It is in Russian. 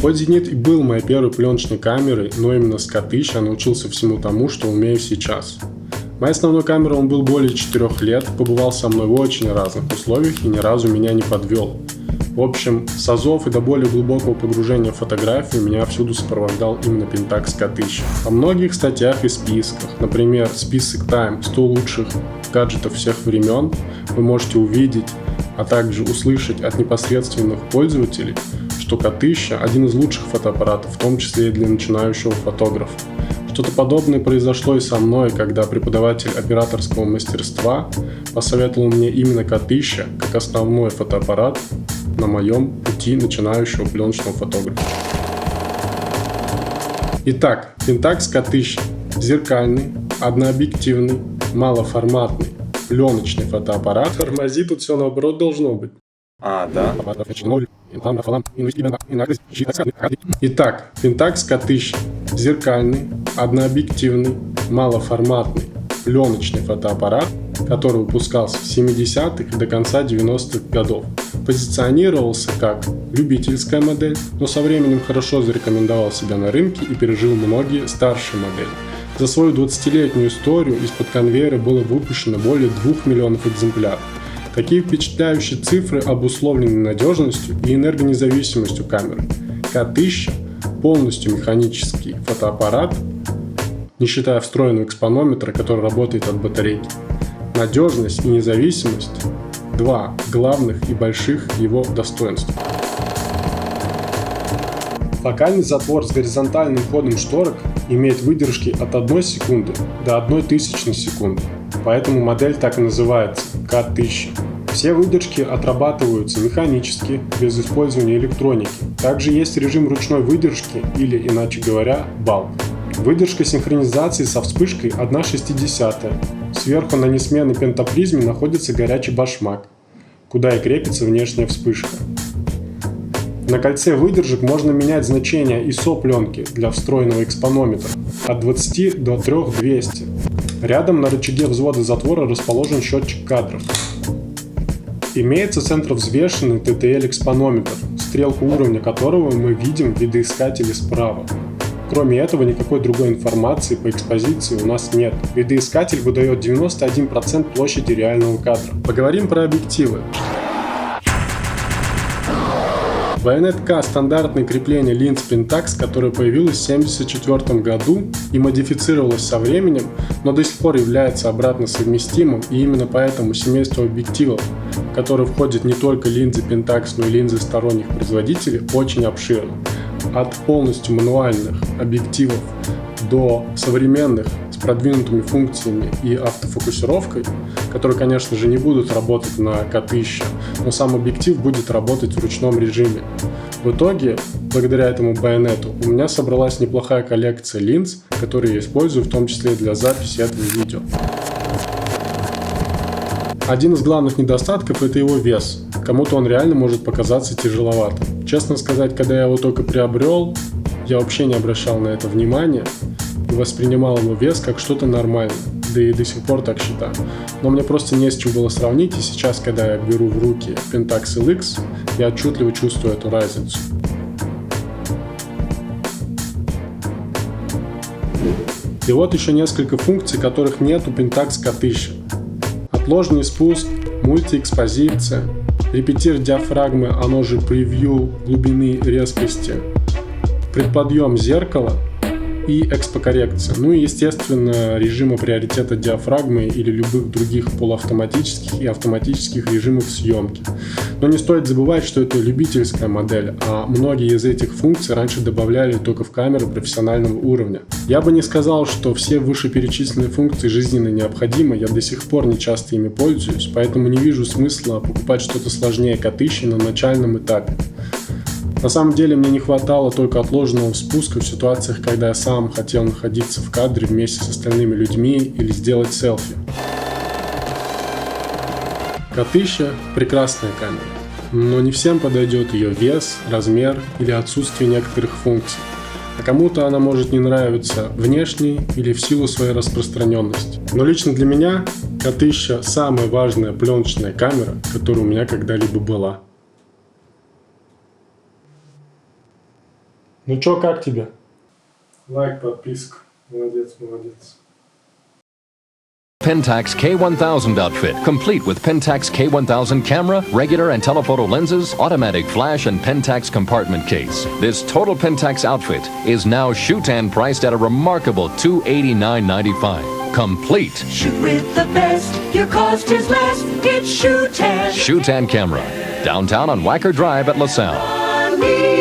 Хоть «Зенит» и был моей первой пленочной камерой, но именно с K1000 я научился всему тому, что умею сейчас. Моей основной камерой он был более 4 лет, побывал со мной в очень разных условиях и ни разу меня не подвел. В общем, с азов и до более глубокого погружения в фотографию меня всюду сопровождал именно Pentax K1000. Во многих статьях и списках, например, список Time 100 лучших гаджетов всех времен, вы можете увидеть, а также услышать от непосредственных пользователей, что K1000 один из лучших фотоаппаратов, в том числе и для начинающего фотографа. Что-то подобное произошло и со мной, когда преподаватель операторского мастерства посоветовал мне именно K1000 как основной фотоаппарат на моем пути начинающего пленочного фотографа. Итак, Pentax K1000 – зеркальный, однообъективный, малоформатный, пленочный фотоаппарат. Тормози, тут все наоборот должно быть. Да. Итак, Pentax K1000 – зеркальный, однообъективный, малоформатный, пленочный фотоаппарат, который выпускался с 70-х до конца 90-х годов. Позиционировался как любительская модель, но со временем хорошо зарекомендовал себя на рынке и пережил многие старшие модели. За свою 20-летнюю историю из-под конвейера было выпущено более 2 миллионов экземпляров. Такие впечатляющие цифры обусловлены надежностью и энергонезависимостью камеры. K1000 – полностью механический фотоаппарат, не считая встроенного экспонометра, который работает от батарейки. Надежность и независимость – два главных и больших его достоинства. Фокальный затвор с горизонтальным ходом шторок имеет выдержки от 1 секунды до 0,001 секунды, поэтому модель так и называется – K1000. Все выдержки отрабатываются механически, без использования электроники. Также есть режим ручной выдержки или, иначе говоря, балк. Выдержка синхронизации со вспышкой 1/60. Сверху на несменной пентапризме находится горячий башмак, куда и крепится внешняя вспышка. На кольце выдержек можно менять значение ISO пленки для встроенного экспонометра от 20 до 3200. Рядом на рычаге взвода затвора расположен счетчик кадров. Имеется центровзвешенный TTL-экспонометр, стрелку уровня которого мы видим в видоискателе справа. Кроме этого, никакой другой информации по экспозиции у нас нет. Видоискатель выдает 91% площади реального кадра. Поговорим про объективы. Bayonet K – стандартное крепление линз Pentax, которое появилось в 1974 году и модифицировалось со временем, но до сих пор является обратно совместимым, и именно поэтому семейство объективов, в которое входят не только линзы Pentax, но и линзы сторонних производителей, очень обширно. От полностью мануальных объективов до современных с продвинутыми функциями и автофокусировкой, которые, конечно же, не будут работать на K1000, но сам объектив будет работать в ручном режиме. В итоге, благодаря этому байонету, у меня собралась неплохая коллекция линз, которые я использую в том числе для записи этого видео. Один из главных недостатков – это его вес. Кому-то он реально может показаться тяжеловатым. Честно сказать, когда я его только приобрел, я вообще не обращал на это внимания и воспринимал его вес как что-то нормальное, да и до сих пор так считаю. Но мне просто не с чем было сравнить, и сейчас, когда я беру в руки Pentax LX, я отчетливо чувствую эту разницу. И вот еще несколько функций, которых нет у Pentax K1000. Отложенный спуск, мультиэкспозиция, репетир диафрагмы, оно же превью глубины резкости, предподъем зеркала и экспокоррекция. Ну и, естественно, режима приоритета диафрагмы или любых других полуавтоматических и автоматических режимов съемки. Но не стоит забывать, что это любительская модель, а многие из этих функций раньше добавляли только в камеры профессионального уровня. Я бы не сказал, что все вышеперечисленные функции жизненно необходимы, я до сих пор не часто ими пользуюсь, поэтому не вижу смысла покупать что-то сложнее K1000 на начальном этапе. На самом деле мне не хватало только отложенного спуска в ситуациях, когда я сам хотел находиться в кадре вместе с остальными людьми или сделать селфи. K1000 – прекрасная камера, но не всем подойдет ее вес, размер или отсутствие некоторых функций. А кому-то она может не нравиться внешне или в силу своей распространенности. Но лично для меня K1000 – самая важная пленочная камера, которая у меня когда-либо была. Ну чё, как тебе? Лайк, подписка. Молодец, молодец. Pentax K1000 outfit, complete with Pentax K1000 camera, regular and telephoto lenses, automatic flash, and Pentax compartment case. This total Pentax outfit is now Shutan priced at a remarkable $289.95. Complete. Shoot with the best, your cost is less. It's Shutan. Shutan camera, downtown on Wacker Drive at LaSalle.